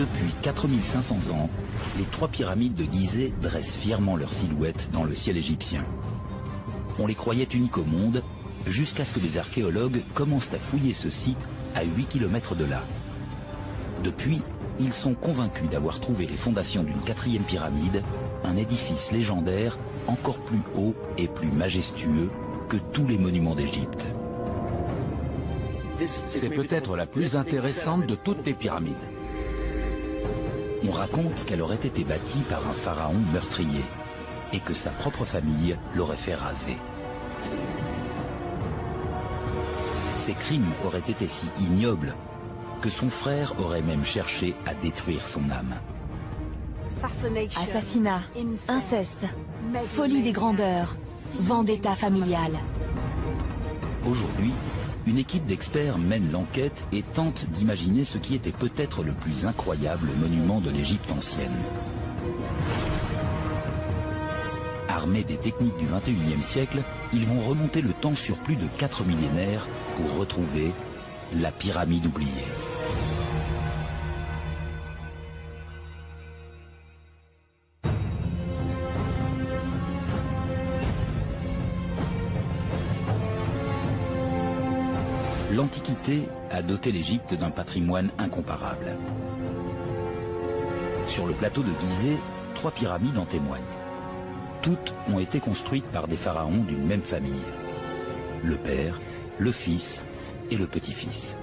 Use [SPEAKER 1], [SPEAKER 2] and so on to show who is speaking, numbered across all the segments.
[SPEAKER 1] Depuis 4500 ans, les 3 pyramides de Gizeh dressent fièrement leur silhouette dans le ciel égyptien. On les croyait uniques au monde, jusqu'à ce que des archéologues commencent à fouiller ce site à 8 km de là. Depuis, ils sont convaincus d'avoir trouvé les fondations d'une 4e pyramide, un édifice légendaire encore plus haut et plus majestueux que tous les monuments d'Égypte.
[SPEAKER 2] C'est peut-être la plus intéressante de toutes les pyramides.
[SPEAKER 1] On raconte qu'elle aurait été bâtie par un pharaon meurtrier et que sa propre famille l'aurait fait raser. Ses crimes auraient été si ignobles que son frère aurait même cherché à détruire son âme.
[SPEAKER 3] Assassinat, inceste, folie des grandeurs, vendetta familiale.
[SPEAKER 1] Aujourd'hui, une équipe d'experts mène l'enquête et tente d'imaginer ce qui était peut-être le plus incroyable monument de l'Égypte ancienne. Armés des techniques du XXIe siècle, ils vont remonter le temps sur plus de 4 millénaires pour retrouver la pyramide oubliée. L'Antiquité a doté l'Égypte d'un patrimoine incomparable. Sur le plateau de Gizeh, 3 pyramides en témoignent. Toutes ont été construites par des pharaons d'une même famille. Le père, le fils et le petit-fils.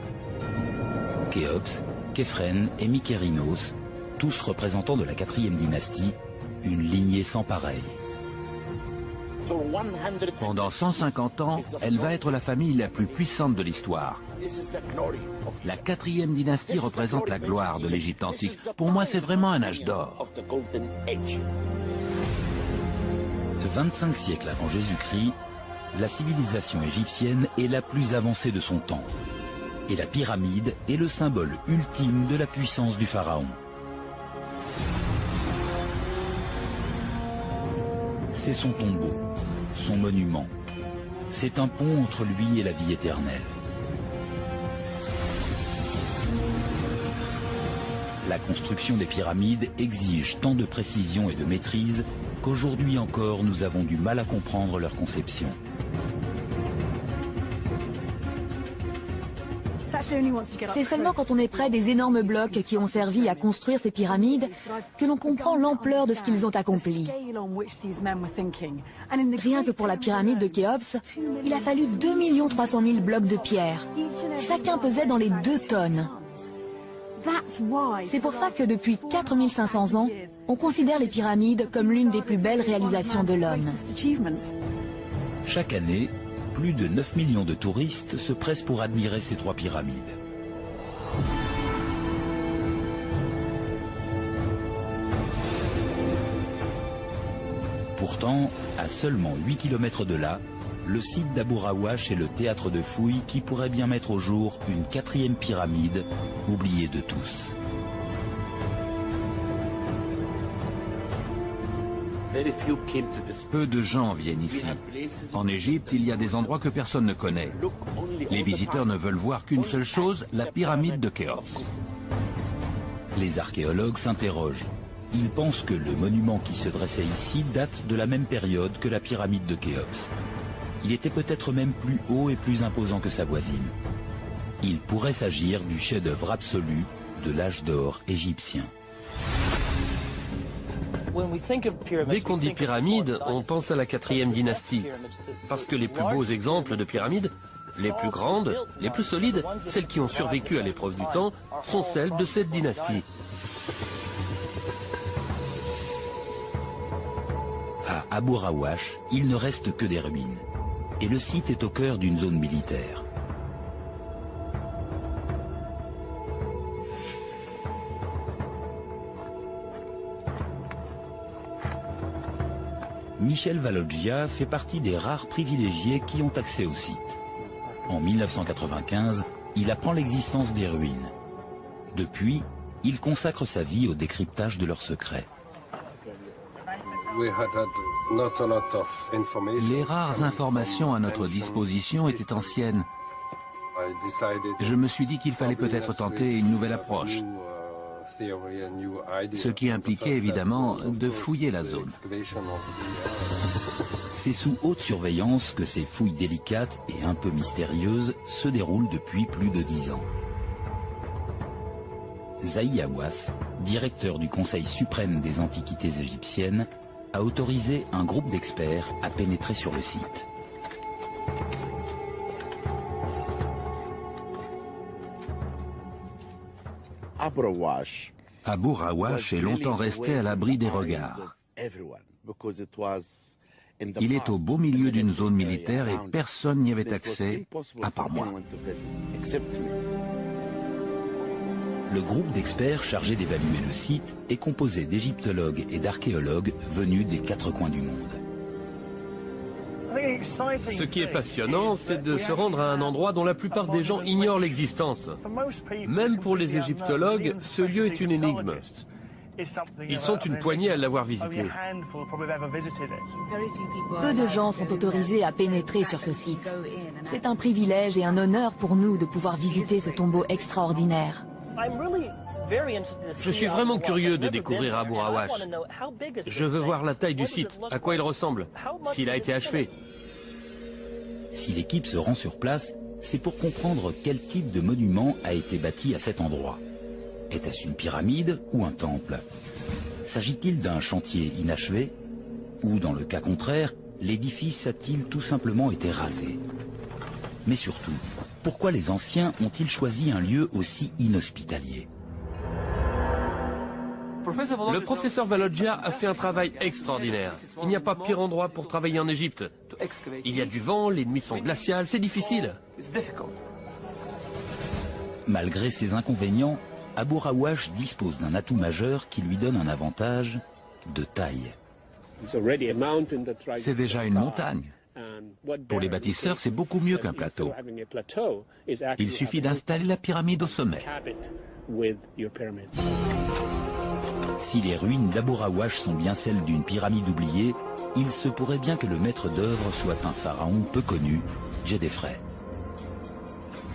[SPEAKER 1] Khéops, Khéphren et Mykérinos, tous représentants de la 4e dynastie, une lignée sans pareille.
[SPEAKER 2] Pendant 150 ans, elle va être la famille la plus puissante de l'histoire. La 4e dynastie représente la gloire de l'Égypte antique. Pour moi, c'est vraiment un âge d'or.
[SPEAKER 1] 25 siècles avant Jésus-Christ, la civilisation égyptienne est la plus avancée de son temps. Et la pyramide est le symbole ultime de la puissance du pharaon. C'est son tombeau, son monument. C'est un pont entre lui et la vie éternelle. La construction des pyramides exige tant de précision et de maîtrise qu'aujourd'hui encore nous avons du mal à comprendre leur conception.
[SPEAKER 3] C'est seulement quand on est près des énormes blocs qui ont servi à construire ces pyramides que l'on comprend l'ampleur de ce qu'ils ont accompli. Rien que pour la pyramide de Khéops, il a fallu 2 300 000 blocs de pierre. Chacun pesait dans les 2 tonnes. C'est pour ça que depuis 4500 ans, on considère les pyramides comme l'une des plus belles réalisations de l'homme.
[SPEAKER 1] Chaque année, plus de 9 millions de touristes se pressent pour admirer ces 3 pyramides. Pourtant, à seulement 8 km de là, le site d'Abu Rawash est le théâtre de fouilles qui pourrait bien mettre au jour une 4e pyramide, oubliée de tous.
[SPEAKER 2] Peu de gens viennent ici. En Égypte, il y a des endroits que personne ne connaît. Les visiteurs ne veulent voir qu'une seule chose, la pyramide de Khéops.
[SPEAKER 1] Les archéologues s'interrogent. Ils pensent que le monument qui se dressait ici date de la même période que la pyramide de Khéops. Il était peut-être même plus haut et plus imposant que sa voisine. Il pourrait s'agir du chef-d'œuvre absolu de l'âge d'or égyptien.
[SPEAKER 4] Dès qu'on dit pyramide, on pense à la 4e dynastie. Parce que les plus beaux exemples de pyramides, les plus grandes, les plus solides, celles qui ont survécu à l'épreuve du temps, sont celles de cette dynastie.
[SPEAKER 1] À Abu Rawash, il ne reste que des ruines. Et le site est au cœur d'une zone militaire. Michel Valoggia fait partie des rares privilégiés qui ont accès au site. En 1995, il apprend l'existence des ruines. Depuis, il consacre sa vie au décryptage de leurs secrets.
[SPEAKER 2] Les rares informations à notre disposition étaient anciennes. Je me suis dit qu'il fallait peut-être tenter une nouvelle approche. Ce qui impliquait évidemment de fouiller la zone.
[SPEAKER 1] C'est sous haute surveillance que ces fouilles délicates et un peu mystérieuses se déroulent depuis plus de 10 ans. Zahi Hawass, directeur du Conseil suprême des antiquités égyptiennes, a autorisé un groupe d'experts à pénétrer sur le site.
[SPEAKER 2] Abu Rawash est longtemps resté à l'abri des regards. Il est au beau milieu d'une zone militaire et personne n'y avait accès, à part moi.
[SPEAKER 1] Le groupe d'experts chargé d'évaluer le site est composé d'égyptologues et d'archéologues venus des 4 coins du monde.
[SPEAKER 4] Ce qui est passionnant, c'est de se rendre à un endroit dont la plupart des gens ignorent l'existence. Même pour les égyptologues, ce lieu est une énigme. Ils sont une poignée à l'avoir visité.
[SPEAKER 3] Peu de gens sont autorisés à pénétrer sur ce site. C'est un privilège et un honneur pour nous de pouvoir visiter ce tombeau extraordinaire.
[SPEAKER 4] Je suis vraiment curieux de découvrir Abu Rawash. Je veux voir la taille du site, à quoi il ressemble, s'il a été achevé.
[SPEAKER 1] Si l'équipe se rend sur place, c'est pour comprendre quel type de monument a été bâti à cet endroit. Était-ce une pyramide ou un temple? S'agit-il d'un chantier inachevé? Ou dans le cas contraire, l'édifice a-t-il tout simplement été rasé? Mais surtout, pourquoi les anciens ont-ils choisi un lieu aussi inhospitalier?
[SPEAKER 4] Le professeur Valoggia a fait un travail extraordinaire. Il n'y a pas pire endroit pour travailler en Égypte. Il y a du vent, les nuits sont glaciales, c'est difficile.
[SPEAKER 1] Malgré ces inconvénients, Abu Rawash dispose d'un atout majeur qui lui donne un avantage de taille.
[SPEAKER 2] C'est déjà une montagne. Pour les bâtisseurs, c'est beaucoup mieux qu'un plateau. Il suffit d'installer la pyramide au sommet.
[SPEAKER 1] Si les ruines d'Abu Rawash sont bien celles d'une pyramide oubliée, il se pourrait bien que le maître d'œuvre soit un pharaon peu connu, Djedefre.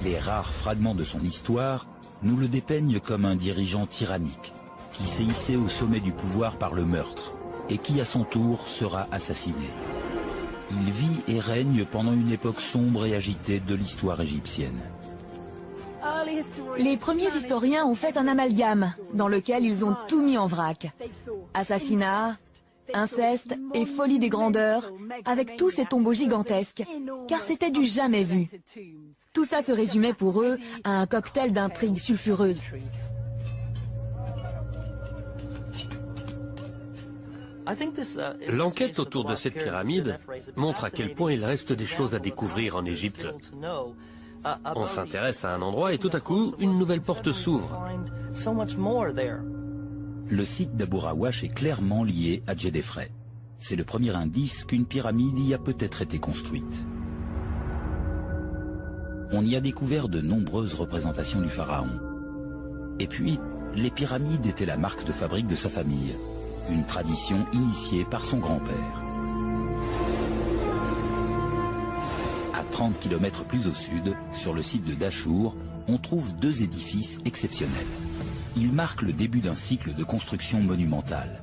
[SPEAKER 1] Les rares fragments de son histoire nous le dépeignent comme un dirigeant tyrannique, qui s'est hissé au sommet du pouvoir par le meurtre, et qui à son tour sera assassiné. Il vit et règne pendant une époque sombre et agitée de l'histoire égyptienne.
[SPEAKER 3] Les premiers historiens ont fait un amalgame dans lequel ils ont tout mis en vrac. Assassinat, inceste et folie des grandeurs, avec tous ces tombeaux gigantesques, car c'était du jamais vu. Tout ça se résumait pour eux à un cocktail d'intrigues sulfureuses.
[SPEAKER 4] L'enquête autour de cette pyramide montre à quel point il reste des choses à découvrir en Égypte. On s'intéresse à un endroit et tout à coup, une nouvelle porte s'ouvre.
[SPEAKER 1] Le site d'Abu Rawash est clairement lié à Djedefre. C'est le premier indice qu'une pyramide y a peut-être été construite. On y a découvert de nombreuses représentations du pharaon. Et puis, les pyramides étaient la marque de fabrique de sa famille, une tradition initiée par son grand-père. À 30 km plus au sud, sur le site de Dachour, on trouve 2 édifices exceptionnels. Ils marquent le début d'un cycle de construction monumentale.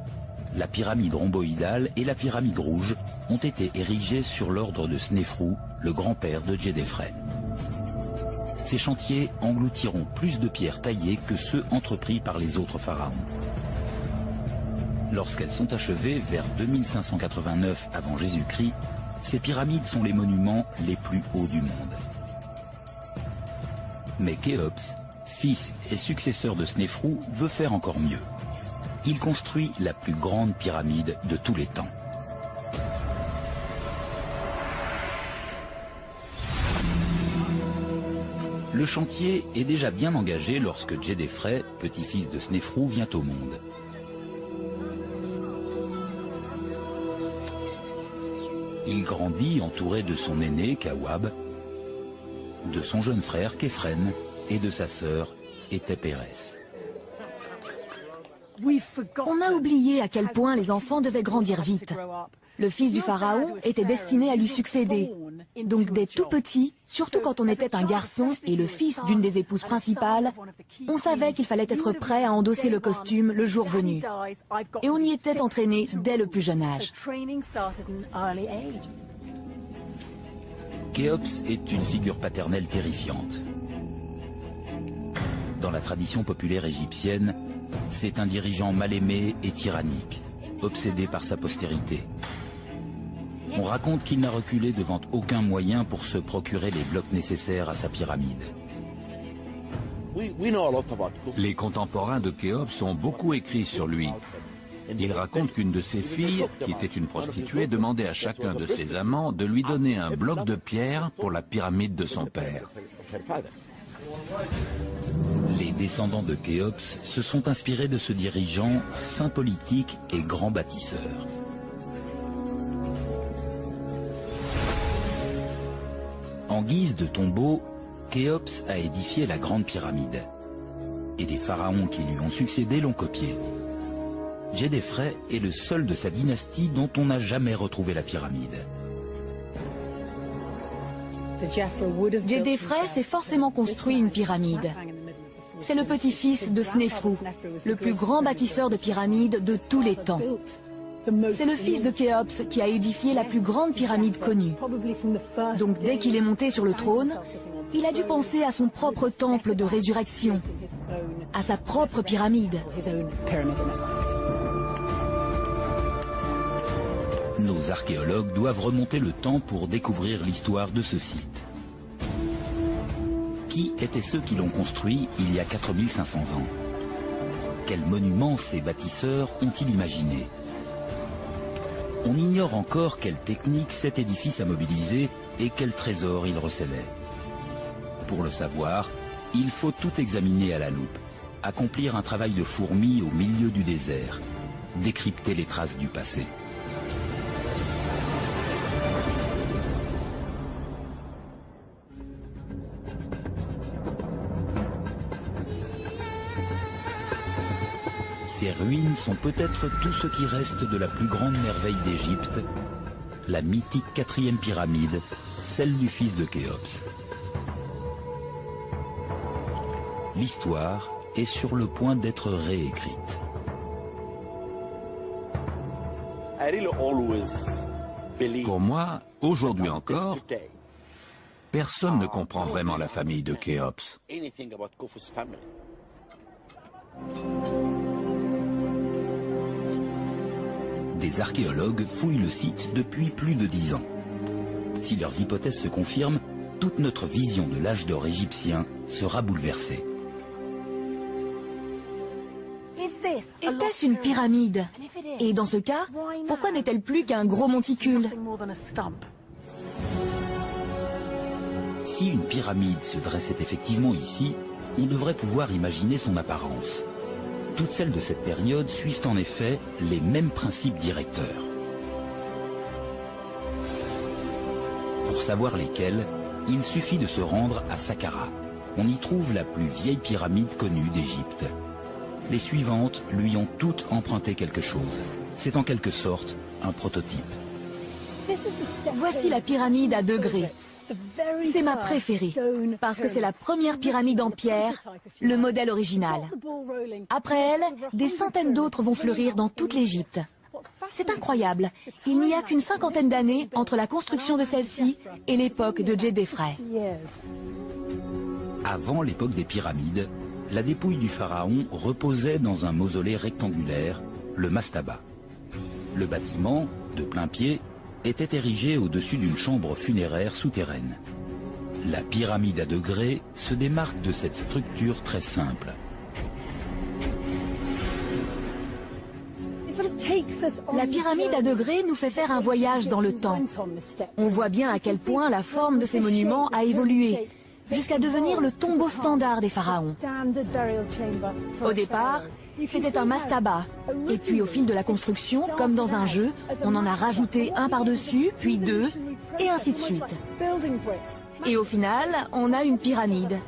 [SPEAKER 1] La pyramide rhomboïdale et la pyramide rouge ont été érigées sur l'ordre de Snéfrou, le grand-père de Djedefre. Ces chantiers engloutiront plus de pierres taillées que ceux entrepris par les autres pharaons. Lorsqu'elles sont achevées vers 2589 avant Jésus-Christ, ces pyramides sont les monuments les plus hauts du monde. Mais Khéops, fils et successeur de Snéfrou, veut faire encore mieux. Il construit la plus grande pyramide de tous les temps. Le chantier est déjà bien engagé lorsque Djedefre, petit-fils de Snéfrou, vient au monde. Il grandit entouré de son aîné, Kawab, de son jeune frère, Képhren, et de sa sœur, Hétépérès.
[SPEAKER 3] On a oublié à quel point les enfants devaient grandir vite. Le fils du pharaon était destiné à lui succéder. Donc dès tout petit, surtout quand on était un garçon et le fils d'une des épouses principales, on savait qu'il fallait être prêt à endosser le costume le jour venu. Et on y était entraîné dès le plus jeune âge.
[SPEAKER 1] Khéops est une figure paternelle terrifiante. Dans la tradition populaire égyptienne, c'est un dirigeant mal aimé et tyrannique, obsédé par sa postérité. On raconte qu'il n'a reculé devant aucun moyen pour se procurer les blocs nécessaires à sa pyramide.
[SPEAKER 2] Les contemporains de Khéops ont beaucoup écrit sur lui. Il raconte qu'une de ses filles, qui était une prostituée, demandait à chacun de ses amants de lui donner un bloc de pierre pour la pyramide de son père.
[SPEAKER 1] Les descendants de Khéops se sont inspirés de ce dirigeant fin politique et grand bâtisseur. En guise de tombeau, Khéops a édifié la grande pyramide. Et des pharaons qui lui ont succédé l'ont copié. Djedefre est le seul de sa dynastie dont on n'a jamais retrouvé la pyramide.
[SPEAKER 3] Djedefre s'est forcément construit une pyramide. C'est le petit-fils de Snéfrou, le plus grand bâtisseur de pyramides de tous les temps. C'est le fils de Khéops qui a édifié la plus grande pyramide connue. Donc dès qu'il est monté sur le trône, il a dû penser à son propre temple de résurrection, à sa propre pyramide.
[SPEAKER 1] Nos archéologues doivent remonter le temps pour découvrir l'histoire de ce site. Qui étaient ceux qui l'ont construit il y a 4500 ans? Quels monuments ces bâtisseurs ont-ils imaginés? On ignore encore quelle technique cet édifice a mobilisé et quel trésor il recelait. Pour le savoir, il faut tout examiner à la loupe, accomplir un travail de fourmi au milieu du désert, décrypter les traces du passé. Ces ruines sont peut-être tout ce qui reste de la plus grande merveille d'Égypte, la mythique 4e pyramide, celle du fils de Khéops. L'histoire est sur le point d'être réécrite.
[SPEAKER 2] Pour moi, aujourd'hui encore, personne ne comprend vraiment la famille de Khéops.
[SPEAKER 1] Des archéologues fouillent le site depuis plus de 10 ans. Si leurs hypothèses se confirment, toute notre vision de l'âge d'or égyptien sera bouleversée.
[SPEAKER 3] Était-ce une pyramide? Et dans ce cas, pourquoi n'est-elle plus qu'un gros monticule?
[SPEAKER 1] Si une pyramide se dressait effectivement ici, on devrait pouvoir imaginer son apparence. Toutes celles de cette période suivent en effet les mêmes principes directeurs. Pour savoir lesquels, il suffit de se rendre à Saqqara. On y trouve la plus vieille pyramide connue d'Égypte. Les suivantes lui ont toutes emprunté quelque chose. C'est en quelque sorte un prototype.
[SPEAKER 3] Voici la pyramide à degrés. C'est ma préférée, parce que c'est la première pyramide en pierre, le modèle original. Après elle, des centaines d'autres vont fleurir dans toute l'Égypte. C'est incroyable, il n'y a qu'une 50aine d'années entre la construction de celle-ci et l'époque de Djedefre.
[SPEAKER 1] Avant l'époque des pyramides, la dépouille du pharaon reposait dans un mausolée rectangulaire, le mastaba. Le bâtiment, de plein pied, était érigé au-dessus d'une chambre funéraire souterraine. La pyramide à degrés se démarque de cette structure très simple.
[SPEAKER 3] La pyramide à degrés nous fait faire un voyage dans le temps. On voit bien à quel point la forme de ces monuments a évolué, jusqu'à devenir le tombeau standard des pharaons. Au départ, c'était un mastaba, et puis au fil de la construction, comme dans un jeu, on en a rajouté un par-dessus, puis deux, et ainsi de suite. Et au final, on a une pyramide.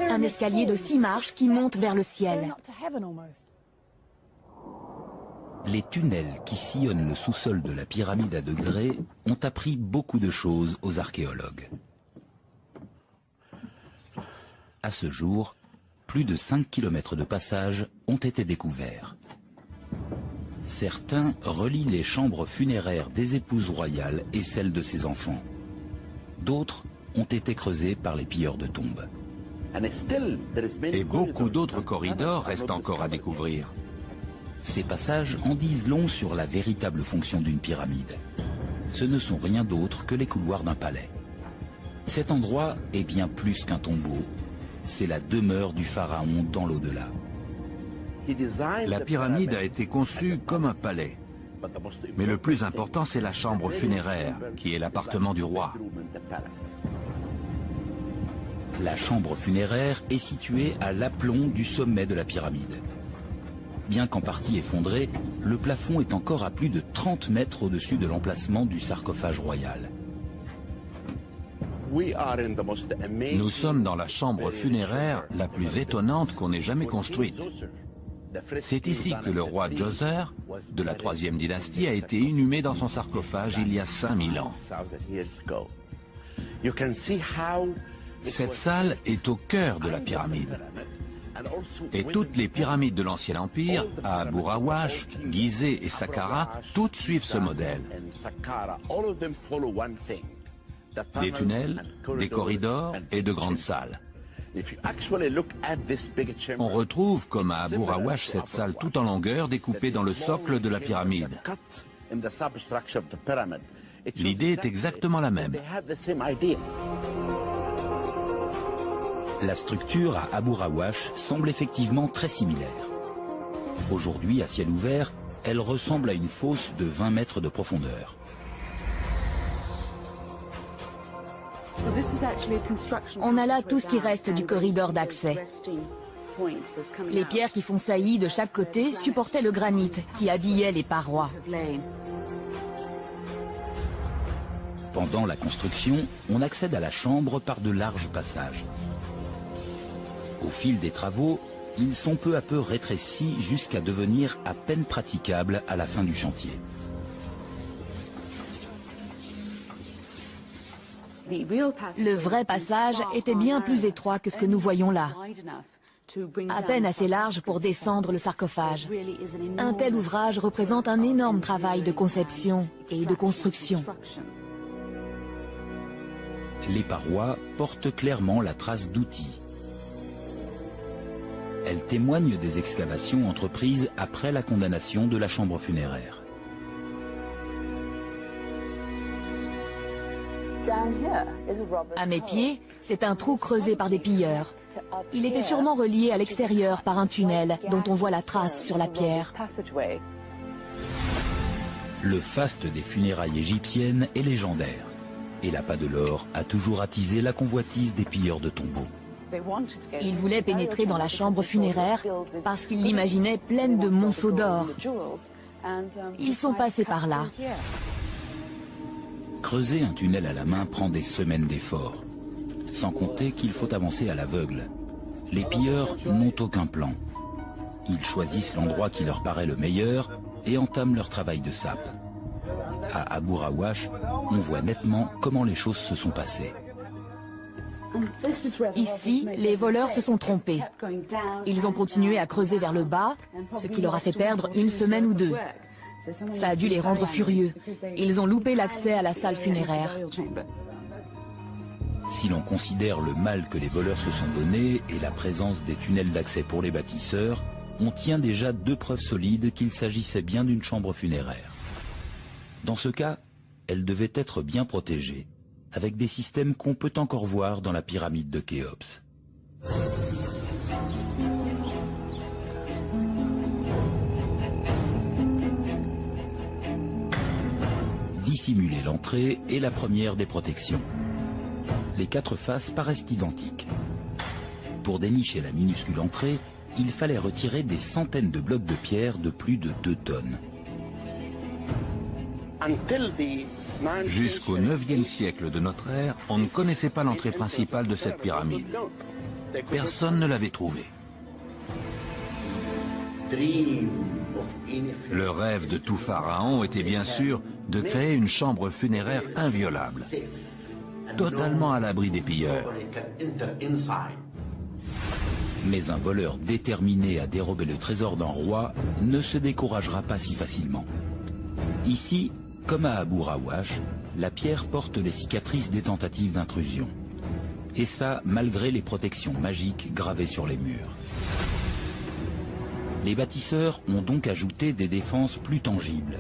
[SPEAKER 3] Un escalier de 6 marches qui monte vers le ciel.
[SPEAKER 1] Les tunnels qui sillonnent le sous-sol de la pyramide à degrés ont appris beaucoup de choses aux archéologues. À ce jour, plus de 5 km de passages ont été découverts. Certains relient les chambres funéraires des épouses royales et celles de ses enfants. D'autres ont été creusés par les pilleurs de tombes.
[SPEAKER 2] Et beaucoup d'autres corridors restent encore à découvrir.
[SPEAKER 1] Ces passages en disent long sur la véritable fonction d'une pyramide. Ce ne sont rien d'autre que les couloirs d'un palais. Cet endroit est bien plus qu'un tombeau. C'est la demeure du pharaon dans l'au-delà.
[SPEAKER 2] La pyramide a été conçue comme un palais. Mais le plus important, c'est la chambre funéraire, qui est l'appartement du roi.
[SPEAKER 1] La chambre funéraire est située à l'aplomb du sommet de la pyramide. Bien qu'en partie effondré, le plafond est encore à plus de 30 mètres au-dessus de l'emplacement du sarcophage royal.
[SPEAKER 2] Nous sommes dans la chambre funéraire la plus étonnante qu'on ait jamais construite. C'est ici que le roi Djoser, de la 3e dynastie, a été inhumé dans son sarcophage il y a 5000 ans. Cette salle est au cœur de la pyramide. Et toutes les pyramides de l'Ancien Empire, à Abu Rawash, Gizeh et Saqqara, toutes suivent ce modèle. Des tunnels, des corridors et de grandes salles. On retrouve, comme à Abu Rawash, cette salle tout en longueur découpée dans le socle de la pyramide. L'idée est exactement la même.
[SPEAKER 1] La structure à Abu Rawash semble effectivement très similaire. Aujourd'hui, à ciel ouvert, elle ressemble à une fosse de 20 mètres de profondeur.
[SPEAKER 3] On a là tout ce qui reste du corridor d'accès. Les pierres qui font saillie de chaque côté supportaient le granit qui habillait les parois.
[SPEAKER 1] Pendant la construction, on accède à la chambre par de larges passages. Au fil des travaux, ils sont peu à peu rétrécis jusqu'à devenir à peine praticables à la fin du chantier.
[SPEAKER 3] Le vrai passage était bien plus étroit que ce que nous voyons là. À peine assez large pour descendre le sarcophage. Un tel ouvrage représente un énorme travail de conception et de construction.
[SPEAKER 1] Les parois portent clairement la trace d'outils. Elles témoignent des excavations entreprises après la condamnation de la chambre funéraire.
[SPEAKER 3] À mes pieds, c'est un trou creusé par des pilleurs. Il était sûrement relié à l'extérieur par un tunnel dont on voit la trace sur la pierre.
[SPEAKER 1] Le faste des funérailles égyptiennes est légendaire. Et l'appât de l'or a toujours attisé la convoitise des pilleurs de tombeaux.
[SPEAKER 3] Ils voulaient pénétrer dans la chambre funéraire parce qu'ils l'imaginaient pleine de monceaux d'or. Ils sont passés par là.
[SPEAKER 1] Creuser un tunnel à la main prend des semaines d'efforts. Sans compter qu'il faut avancer à l'aveugle. Les pilleurs n'ont aucun plan. Ils choisissent l'endroit qui leur paraît le meilleur et entament leur travail de sape. À Abu Rawash, on voit nettement comment les choses se sont passées.
[SPEAKER 3] Ici, les voleurs se sont trompés. Ils ont continué à creuser vers le bas, ce qui leur a fait perdre une semaine ou deux. Ça a dû les rendre furieux. Ils ont loupé l'accès à la salle funéraire.
[SPEAKER 1] Si l'on considère le mal que les voleurs se sont donné et la présence des tunnels d'accès pour les bâtisseurs, on tient déjà deux preuves solides qu'il s'agissait bien d'une chambre funéraire. Dans ce cas, elle devait être bien protégée, avec des systèmes qu'on peut encore voir dans la pyramide de Khéops. Dissimuler l'entrée est la première des protections. Les quatre faces paraissent identiques. Pour dénicher la minuscule entrée, il fallait retirer des centaines de blocs de pierre de plus de 2 tonnes.
[SPEAKER 2] Jusqu'au 9e siècle de notre ère, on ne connaissait pas l'entrée principale de cette pyramide. Personne ne l'avait trouvée. Le rêve de tout pharaon était bien sûr de créer une chambre funéraire inviolable, totalement à l'abri des pilleurs.
[SPEAKER 1] Mais un voleur déterminé à dérober le trésor d'un roi ne se découragera pas si facilement. Ici, comme à Abu Rawash, la pierre porte les cicatrices des tentatives d'intrusion. Et ça, malgré les protections magiques gravées sur les murs. Les bâtisseurs ont donc ajouté des défenses plus tangibles.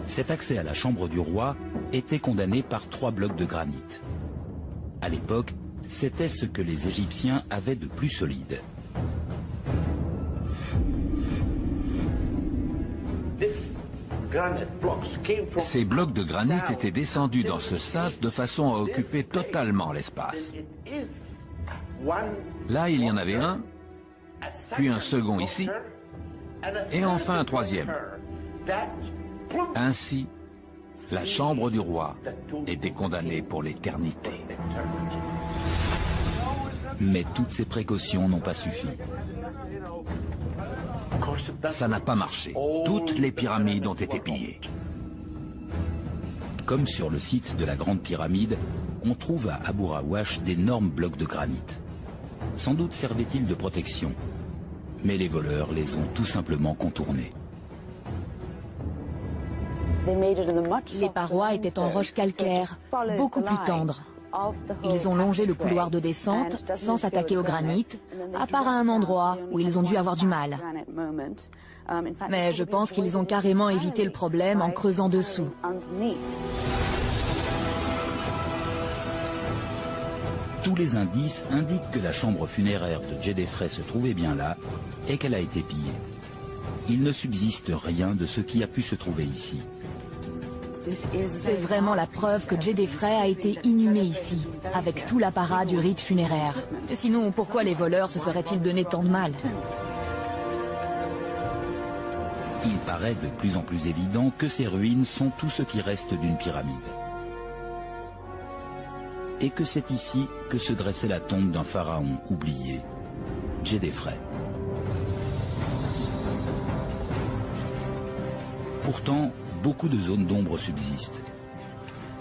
[SPEAKER 1] Cet accès à la chambre du roi était condamné par 3 blocs de granit. À l'époque, c'était ce que les Égyptiens avaient de plus solide.
[SPEAKER 2] Ces blocs de granit étaient descendus dans ce sas de façon à occuper totalement l'espace. Là, il y en avait un, puis un second ici, et enfin un troisième. Ainsi, la chambre du roi était condamnée pour l'éternité.
[SPEAKER 1] Mais toutes ces précautions n'ont pas suffi.
[SPEAKER 2] Ça n'a pas marché. Toutes les pyramides ont été pillées.
[SPEAKER 1] Comme sur le site de la Grande Pyramide, on trouve à Abu Rawash d'énormes blocs de granit. Sans doute servaient-ils de protection, mais les voleurs les ont tout simplement contournés.
[SPEAKER 3] Les parois étaient en roche calcaire, beaucoup plus tendres. Ils ont longé le couloir de descente sans s'attaquer au granit, à part à un endroit où ils ont dû avoir du mal. Mais je pense qu'ils ont carrément évité le problème en creusant dessous.
[SPEAKER 1] Tous les indices indiquent que la chambre funéraire de Djedefre se trouvait bien là et qu'elle a été pillée. Il ne subsiste rien de ce qui a pu se trouver ici.
[SPEAKER 3] C'est vraiment la preuve que Djedefre a été inhumé ici, avec tout l'apparat du rite funéraire. Sinon, pourquoi les voleurs se seraient-ils donné tant de mal?
[SPEAKER 1] Il paraît de plus en plus évident que ces ruines sont tout ce qui reste d'une pyramide. Et que c'est ici que se dressait la tombe d'un pharaon oublié, Djedefre. Pourtant, beaucoup de zones d'ombre subsistent.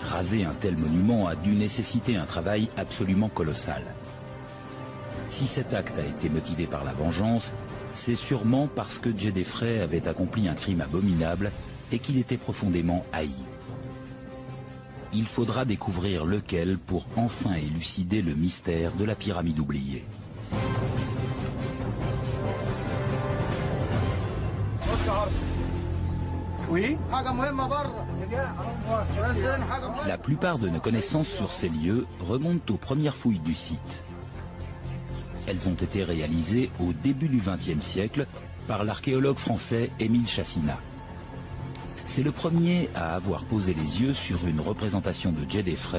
[SPEAKER 1] Raser un tel monument a dû nécessiter un travail absolument colossal. Si cet acte a été motivé par la vengeance, c'est sûrement parce que Djedefre avait accompli un crime abominable et qu'il était profondément haï. Il faudra découvrir lequel pour enfin élucider le mystère de la pyramide oubliée.
[SPEAKER 5] Oui.
[SPEAKER 1] La plupart de nos connaissances sur ces lieux remontent aux premières fouilles du site. Elles ont été réalisées au début du XXe siècle par l'archéologue français Émile Chassinat. C'est le premier à avoir posé les yeux sur une représentation de Djedefre,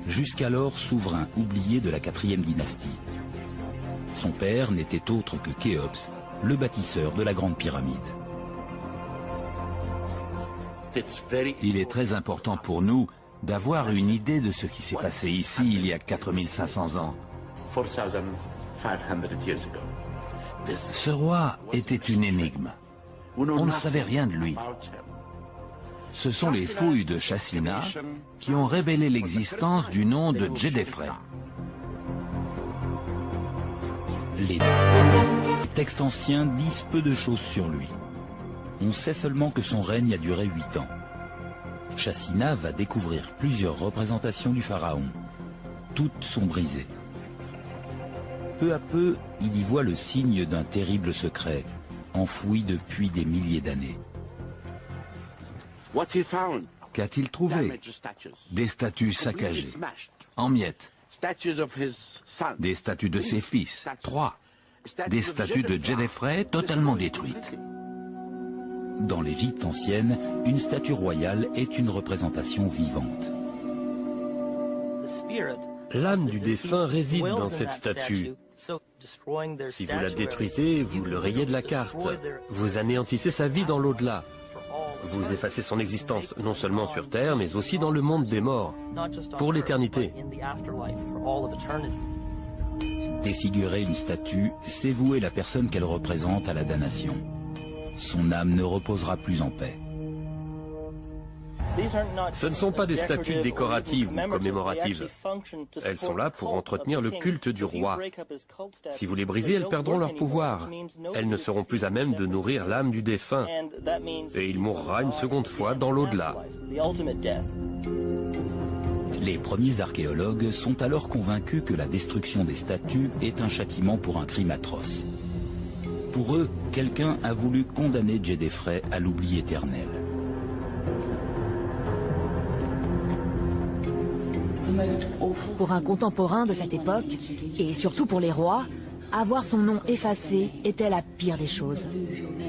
[SPEAKER 1] jusqu'alors souverain oublié de la 4e dynastie. Son père n'était autre que Khéops, le bâtisseur de la Grande Pyramide.
[SPEAKER 2] Il est très important pour nous d'avoir une idée de ce qui s'est passé ici il y a 4500 ans. Ce roi était une énigme. On ne savait rien de lui. Ce sont les fouilles de Chassinat qui ont révélé l'existence du nom de Djedefre.
[SPEAKER 1] Les textes anciens disent peu de choses sur lui. On sait seulement que son règne a duré 8 ans. Chassinat va découvrir plusieurs représentations du pharaon. Toutes sont brisées. Peu à peu, il y voit le signe d'un terrible secret, enfoui depuis des milliers d'années.
[SPEAKER 2] Qu'a-t-il trouvé? Des statues saccagées, en miettes. Des statues de ses fils, 3. Des statues de Djedefre totalement détruites.
[SPEAKER 1] Dans l'Égypte ancienne, une statue royale est une représentation vivante.
[SPEAKER 4] L'âme du défunt réside dans cette statue. Si vous la détruisez, vous le rayez de la carte. Vous anéantissez sa vie dans l'au-delà. Vous effacez son existence, non seulement sur Terre, mais aussi dans le monde des morts, pour l'éternité.
[SPEAKER 1] Défigurer une statue, c'est vouer la personne qu'elle représente à la damnation. son âme ne reposera plus en paix.
[SPEAKER 4] Ce ne sont pas des statues décoratives ou commémoratives. Elles sont là pour entretenir le culte du roi. Si vous les brisez, elles perdront leur pouvoir. Elles ne seront plus à même de nourrir l'âme du défunt. Et il mourra une seconde fois dans l'au-delà.
[SPEAKER 1] Les premiers archéologues sont alors convaincus que la destruction des statues est un châtiment pour un crime atroce. Pour eux, quelqu'un a voulu condamner Djedefre à l'oubli éternel.
[SPEAKER 3] Pour un contemporain de cette époque, et surtout pour les rois, avoir son nom effacé était la pire des choses.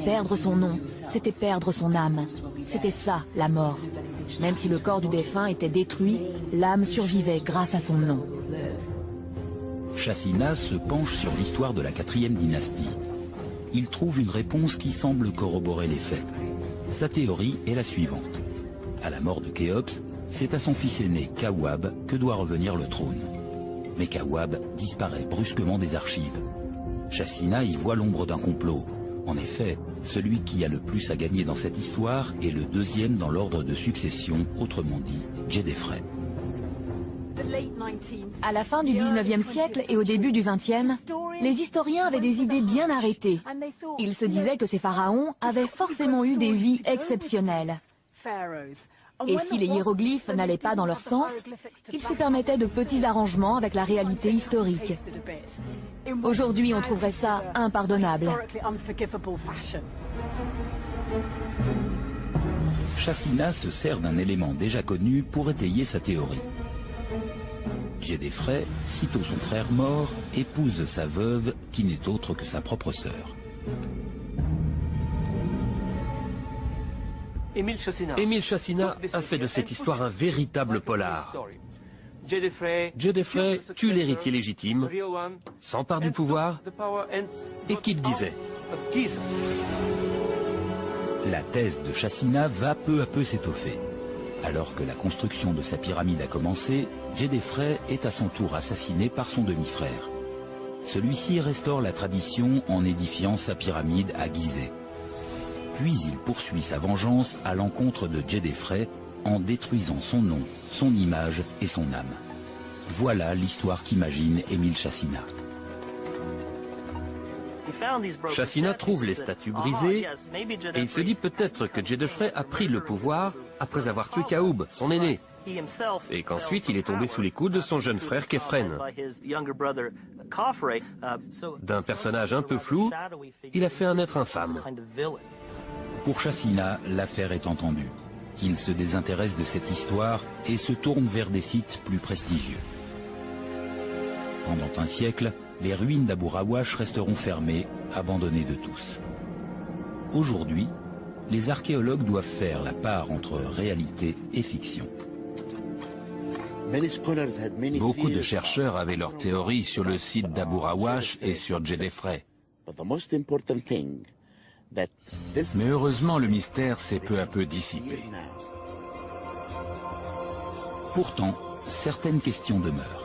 [SPEAKER 3] Perdre son nom, c'était perdre son âme. C'était ça, la mort. Même si le corps du défunt était détruit, l'âme survivait grâce à son nom.
[SPEAKER 1] Chacina se penche sur l'histoire de la 4e dynastie. Il trouve une réponse qui semble corroborer les faits. Sa théorie est la suivante. À la mort de Khéops, c'est à son fils aîné, Kawab, que doit revenir le trône. Mais Kawab disparaît brusquement des archives. Chacina y voit l'ombre d'un complot. En effet, celui qui a le plus à gagner dans cette histoire est le deuxième dans l'ordre de succession, autrement dit, Djedefre.
[SPEAKER 3] À la fin du 19e siècle et au début du 20e, les historiens avaient des idées bien arrêtées. Ils se disaient que ces pharaons avaient forcément eu des vies exceptionnelles. Et si les hiéroglyphes n'allaient pas dans leur sens, ils se permettaient de petits arrangements avec la réalité historique. Aujourd'hui, on trouverait ça impardonnable.
[SPEAKER 1] Chacina se sert d'un élément déjà connu pour étayer sa théorie. Djedefre, sitôt son frère mort, épouse sa veuve qui n'est autre que sa propre sœur.
[SPEAKER 4] Émile Chacina a fait de cette histoire un véritable polar. Djedefre tue l'héritier légitime, s'empare du pouvoir et quitte Gizeh.
[SPEAKER 1] La thèse de Chacina va peu à peu s'étoffer. Alors que la construction de sa pyramide a commencé, Djedefre est à son tour assassiné par son demi-frère. Celui-ci restaure la tradition en édifiant sa pyramide à Gizeh. Puis il poursuit sa vengeance à l'encontre de Djedefre en détruisant son nom, son image et son âme. Voilà l'histoire qu'imagine Émile Chacina.
[SPEAKER 4] Chacina trouve les statues brisées et il se dit peut-être que Djedefre a pris le pouvoir après avoir tué Kaoub, son aîné, et qu'ensuite il est tombé sous les coups de son jeune frère Khéphren. D'un personnage un peu flou, il a fait un être infâme.
[SPEAKER 1] Pour Chacina, l'affaire est entendue. Il se désintéresse de cette histoire et se tourne vers des sites plus prestigieux. Pendant un siècle, les ruines d'Abu Rawash resteront fermées, abandonnées de tous. Aujourd'hui, les archéologues doivent faire la part entre réalité et fiction.
[SPEAKER 2] Beaucoup de chercheurs avaient leurs théories sur le site d'Abu Rawash et sur Djedefre. Mais heureusement, le mystère s'est peu à peu dissipé.
[SPEAKER 1] Pourtant, certaines questions demeurent.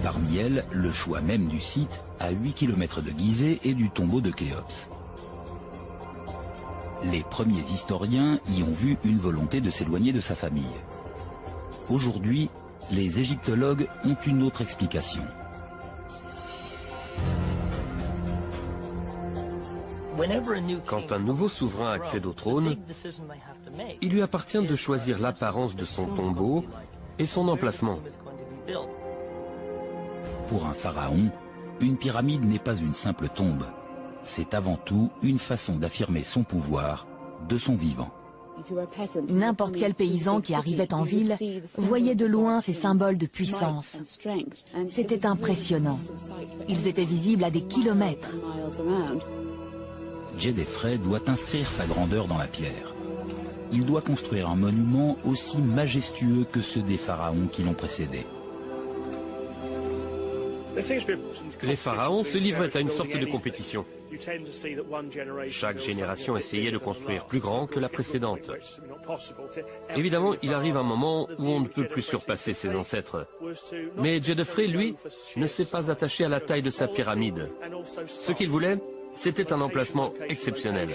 [SPEAKER 1] Parmi elles, le choix même du site, à 8 km de Gizeh et du tombeau de Khéops. Les premiers historiens y ont vu une volonté de s'éloigner de sa famille. Aujourd'hui, les égyptologues ont une autre explication.
[SPEAKER 4] Quand un nouveau souverain accède au trône, il lui appartient de choisir l'apparence de son tombeau et son emplacement.
[SPEAKER 1] Pour un pharaon, une pyramide n'est pas une simple tombe. C'est avant tout une façon d'affirmer son pouvoir de son vivant.
[SPEAKER 3] N'importe quel paysan qui arrivait en ville voyait de loin ces symboles de puissance. C'était impressionnant. Ils étaient visibles à des kilomètres.
[SPEAKER 1] Djedefre doit inscrire sa grandeur dans la pierre. Il doit construire un monument aussi majestueux que ceux des pharaons qui l'ont précédé.
[SPEAKER 4] Les pharaons se livraient à une sorte de compétition. Chaque génération essayait de construire plus grand que la précédente. Évidemment, il arrive un moment où on ne peut plus surpasser ses ancêtres. Mais Djedefre, lui, ne s'est pas attaché à la taille de sa pyramide. Ce qu'il voulait, C'était un emplacement exceptionnel.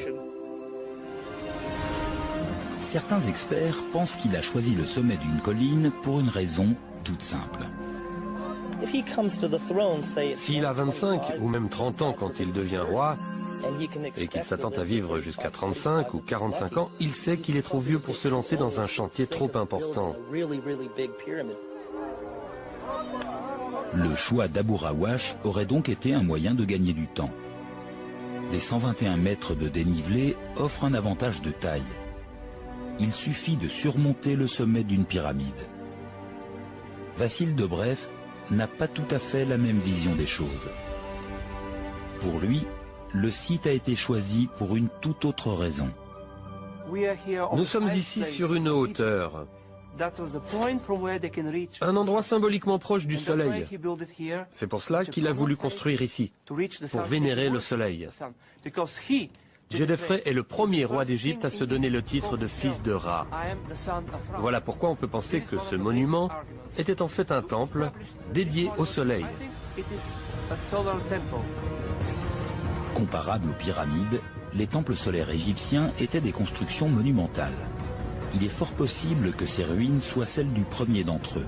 [SPEAKER 1] Certains experts pensent qu'il a choisi le sommet d'une colline pour une raison toute simple.
[SPEAKER 4] S'il a 25 ou même 30 ans quand il devient roi, et qu'il s'attend à vivre jusqu'à 35 ou 45 ans, il sait qu'il est trop vieux pour se lancer dans un chantier trop important.
[SPEAKER 1] Le choix d'Abu Rawash aurait donc été un moyen de gagner du temps. Les 121 mètres de dénivelé offrent un avantage de taille. Il suffit de surmonter le sommet d'une pyramide. Vassil Dobrev n'a pas tout à fait la même vision des choses. Pour lui, le site a été choisi pour une toute autre raison.
[SPEAKER 4] Nous sommes ici sur une hauteur, un endroit symboliquement proche du soleil. C'est pour cela qu'il a voulu construire ici, pour vénérer le soleil. Djedefre est le premier roi d'Égypte à se donner le titre de fils de Ra. Voilà pourquoi on peut penser que ce monument était en fait un temple dédié au soleil.
[SPEAKER 1] Comparables aux pyramides, les temples solaires égyptiens étaient des constructions monumentales. Il est fort possible que ces ruines soient celles du premier d'entre eux.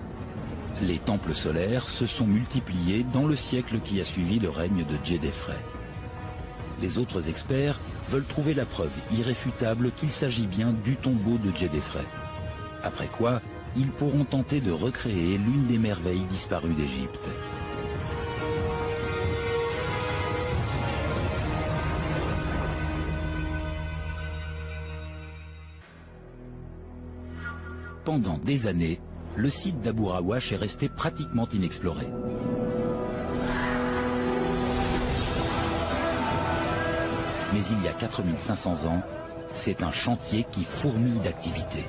[SPEAKER 1] Les temples solaires se sont multipliés dans le siècle qui a suivi le règne de Djedefre. Les autres experts veulent trouver la preuve irréfutable qu'il s'agit bien du tombeau de Djedefre. Après quoi, ils pourront tenter de recréer l'une des merveilles disparues d'Égypte. Pendant des années, le site d'Abu Rawash est resté pratiquement inexploré. Mais il y a 4500 ans, c'est un chantier qui fourmille d'activité.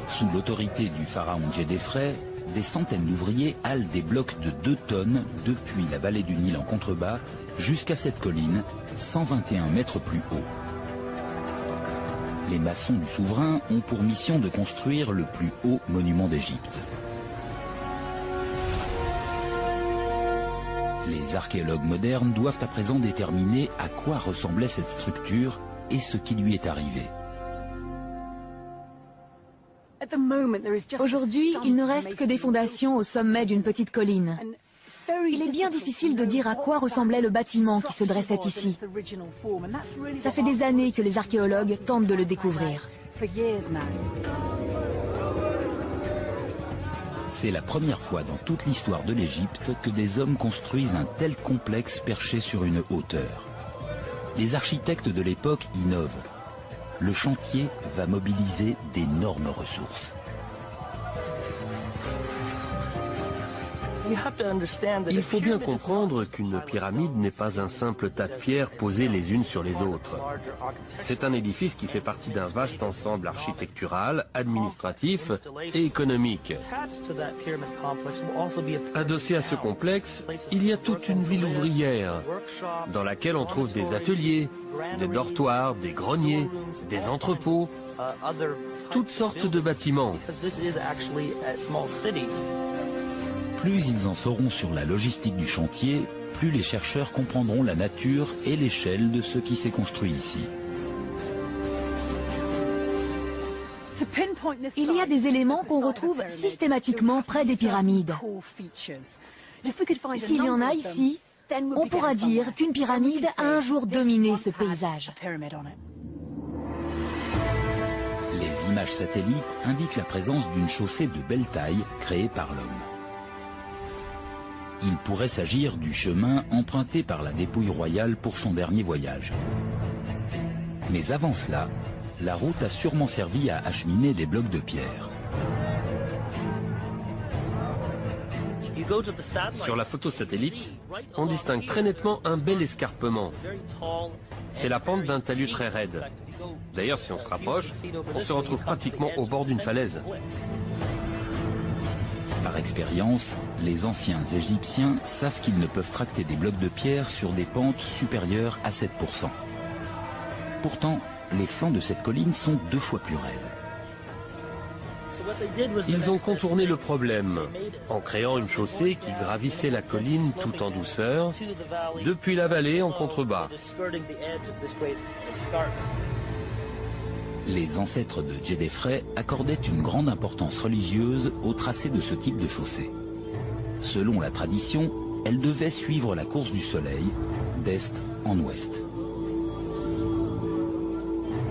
[SPEAKER 1] Sous l'autorité du pharaon Djedefre, des centaines d'ouvriers halent des blocs de 2 tonnes depuis la vallée du Nil en contrebas jusqu'à cette colline, 121 mètres plus haut. Les maçons du souverain ont pour mission de construire le plus haut monument d'Égypte. Les archéologues modernes doivent à présent déterminer à quoi ressemblait cette structure et ce qui lui est arrivé.
[SPEAKER 3] Aujourd'hui, il ne reste que des fondations au sommet d'une petite colline. Il est bien difficile de dire à quoi ressemblait le bâtiment qui se dressait ici. Ça fait des années que les archéologues tentent de le découvrir.
[SPEAKER 1] C'est la première fois dans toute l'histoire de l'Égypte que des hommes construisent un tel complexe perché sur une hauteur. Les architectes de l'époque innovent. Le chantier va mobiliser d'énormes ressources.
[SPEAKER 4] Il faut bien comprendre qu'une pyramide n'est pas un simple tas de pierres posées les unes sur les autres. C'est un édifice qui fait partie d'un vaste ensemble architectural, administratif et économique. Adossé à ce complexe, il y a toute une ville ouvrière, dans laquelle on trouve des ateliers, des dortoirs, des greniers, des entrepôts, toutes sortes de bâtiments.
[SPEAKER 1] Plus ils en sauront sur la logistique du chantier, plus les chercheurs comprendront la nature et l'échelle de ce qui s'est construit ici.
[SPEAKER 3] Il y a des éléments qu'on retrouve systématiquement près des pyramides. S'il y en a ici, on pourra dire qu'une pyramide a un jour dominé ce paysage.
[SPEAKER 1] Les images satellites indiquent la présence d'une chaussée de belle taille créée par l'homme. Il pourrait s'agir du chemin emprunté par la dépouille royale pour son dernier voyage. Mais avant cela, la route a sûrement servi à acheminer des blocs de pierre.
[SPEAKER 4] Sur la photo satellite, on distingue très nettement un bel escarpement. C'est la pente d'un talus très raide. D'ailleurs, si on se rapproche, on se retrouve pratiquement au bord d'une falaise.
[SPEAKER 1] Par expérience, les anciens Égyptiens savent qu'ils ne peuvent tracter des blocs de pierre sur des pentes supérieures à 7%. Pourtant, les flancs de cette colline sont 2 fois plus raides.
[SPEAKER 4] Ils ont contourné le problème en créant une chaussée qui gravissait la colline tout en douceur, depuis la vallée en contrebas.
[SPEAKER 1] Les ancêtres de Djedefre accordaient une grande importance religieuse au tracé de ce type de chaussée. Selon la tradition, elle devait suivre la course du soleil, d'est en ouest.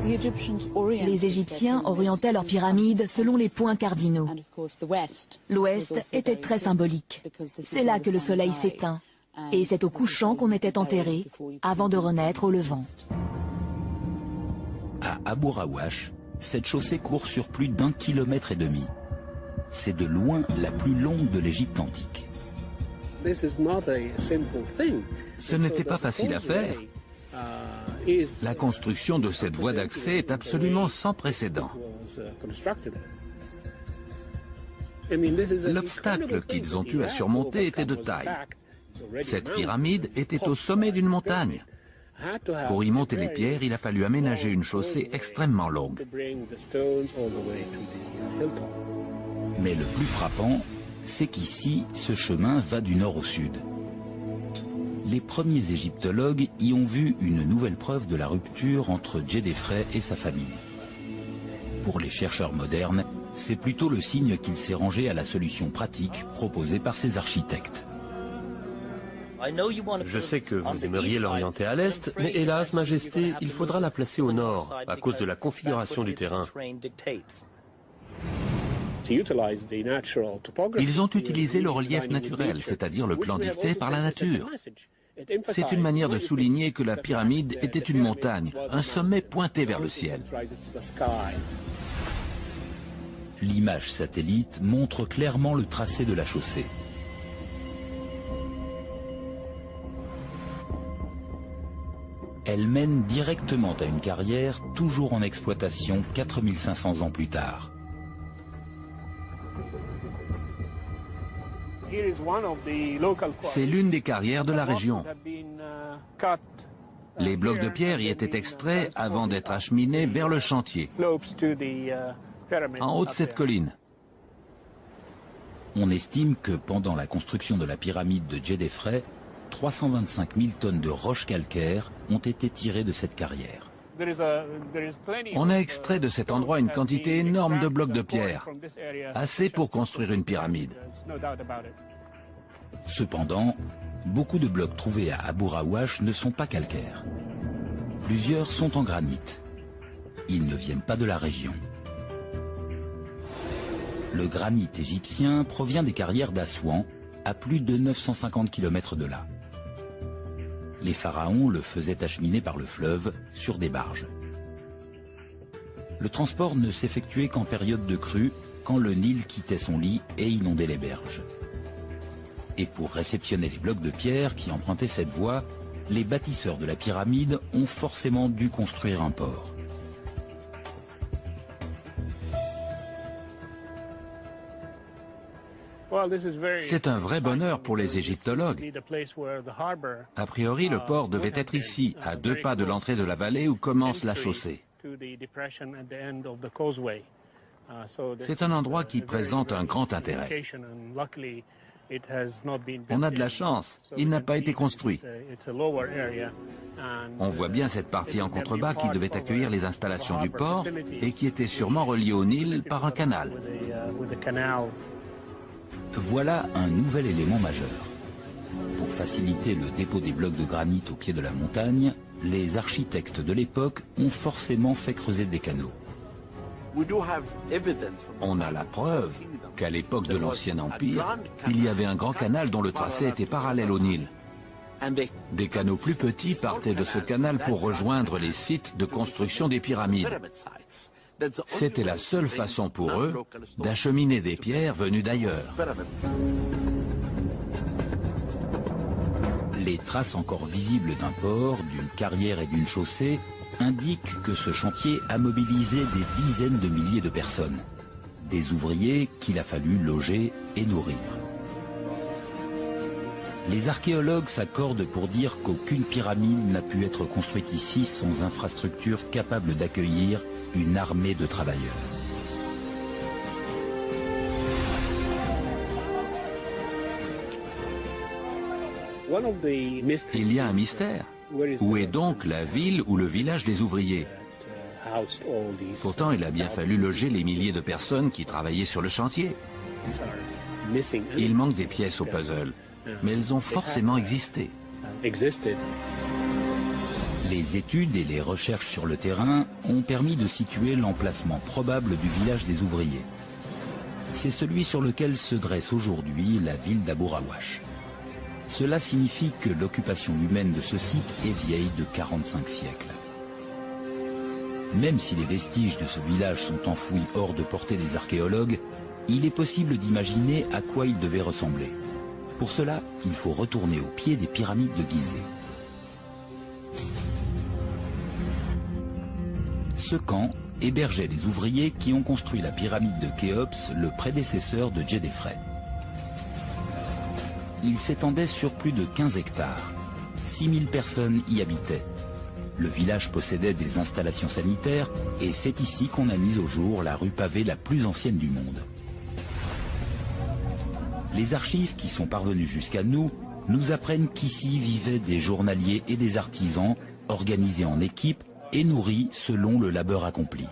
[SPEAKER 3] Les Égyptiens orientaient leurs pyramides selon les points cardinaux. L'ouest était très symbolique. C'est là que le soleil s'éteint. Et c'est au couchant qu'on était enterré, avant de renaître au levant.
[SPEAKER 1] À Abu Rawash, cette chaussée court sur plus d'1,5 km. C'est de loin la plus longue de l'Égypte antique.
[SPEAKER 2] Ce n'était pas facile à faire. La construction de cette voie d'accès est absolument sans précédent. L'obstacle qu'ils ont eu à surmonter était de taille. Cette pyramide était au sommet d'une montagne. Pour y monter les pierres, il a fallu aménager une chaussée extrêmement longue.
[SPEAKER 1] Mais le plus frappant, c'est qu'ici, ce chemin va du nord au sud. Les premiers égyptologues y ont vu une nouvelle preuve de la rupture entre Djedefre et sa famille. Pour les chercheurs modernes, c'est plutôt le signe qu'il s'est rangé à la solution pratique proposée par ses architectes.
[SPEAKER 4] Je sais que vous aimeriez l'orienter à l'est, mais hélas, Majesté, il faudra la placer au nord, à cause de la configuration du terrain.
[SPEAKER 2] Ils ont utilisé le relief naturel, c'est-à-dire le plan dicté par la nature. C'est une manière de souligner que la pyramide était une montagne, un sommet pointé vers le ciel.
[SPEAKER 1] L'image satellite montre clairement le tracé de la chaussée. Elle mène directement à une carrière toujours en exploitation 4500 ans plus tard.
[SPEAKER 2] C'est l'une des carrières de la région. Les blocs de pierre y étaient extraits avant d'être acheminés vers le chantier, en haut de cette colline.
[SPEAKER 1] On estime que pendant la construction de la pyramide de Djedefre, 325 000 tonnes de roches calcaires ont été tirées de cette carrière.
[SPEAKER 2] On a extrait de cet endroit une quantité énorme de blocs de pierre, assez pour construire une pyramide.
[SPEAKER 1] Cependant, beaucoup de blocs trouvés à Abu Rawash ne sont pas calcaires. Plusieurs sont en granit. Ils ne viennent pas de la région. Le granit égyptien provient des carrières d'Assouan, à plus de 950 km de là. Les pharaons le faisaient acheminer par le fleuve sur des barges. Le transport ne s'effectuait qu'en période de crue, quand le Nil quittait son lit et inondait les berges. Et pour réceptionner les blocs de pierre qui empruntaient cette voie, les bâtisseurs de la pyramide ont forcément dû construire un port.
[SPEAKER 2] C'est un vrai bonheur pour les égyptologues. A priori, le port devait être ici, à 2 pas de l'entrée de la vallée où commence la chaussée. C'est un endroit qui présente un grand intérêt. On a de la chance, il n'a pas été construit. On voit bien cette partie en contrebas qui devait accueillir les installations du port et qui était sûrement reliée au Nil par un canal.
[SPEAKER 1] Voilà un nouvel élément majeur. Pour faciliter le dépôt des blocs de granit au pied de la montagne, les architectes de l'époque ont forcément fait creuser des canaux.
[SPEAKER 2] On a la preuve qu'à l'époque de l'Ancien Empire, il y avait un grand canal dont le tracé était parallèle au Nil. Des canaux plus petits partaient de ce canal pour rejoindre les sites de construction des pyramides. C'était la seule façon pour eux d'acheminer des pierres venues d'ailleurs.
[SPEAKER 1] Les traces encore visibles d'un port, d'une carrière et d'une chaussée indiquent que ce chantier a mobilisé des dizaines de milliers de personnes. Des ouvriers qu'il a fallu loger et nourrir. Les archéologues s'accordent pour dire qu'aucune pyramide n'a pu être construite ici sans infrastructure capable d'accueillir une armée de travailleurs.
[SPEAKER 2] Il y a un mystère. Où est donc la ville ou le village des ouvriers? Pourtant, il a bien fallu loger les milliers de personnes qui travaillaient sur le chantier. Il manque des pièces au puzzle, mais elles ont forcément existé.
[SPEAKER 1] Les études et les recherches sur le terrain ont permis de situer l'emplacement probable du village des ouvriers. C'est celui sur lequel se dresse aujourd'hui la ville d'Abu Rawash. Cela signifie que l'occupation humaine de ce site est vieille de 45 siècles. Même si les vestiges de ce village sont enfouis hors de portée des archéologues, il est possible d'imaginer à quoi il devait ressembler. Pour cela, il faut retourner au pied des pyramides de Gizeh. Ce camp hébergeait les ouvriers qui ont construit la pyramide de Khéops, le prédécesseur de Djedefre. Il s'étendait sur plus de 15 hectares. 6000 personnes y habitaient. Le village possédait des installations sanitaires et c'est ici qu'on a mis au jour la rue pavée la plus ancienne du monde. Les archives qui sont parvenues jusqu'à nous nous apprennent qu'ici vivaient des journaliers et des artisans organisés en équipes et nourris selon le labeur accompli.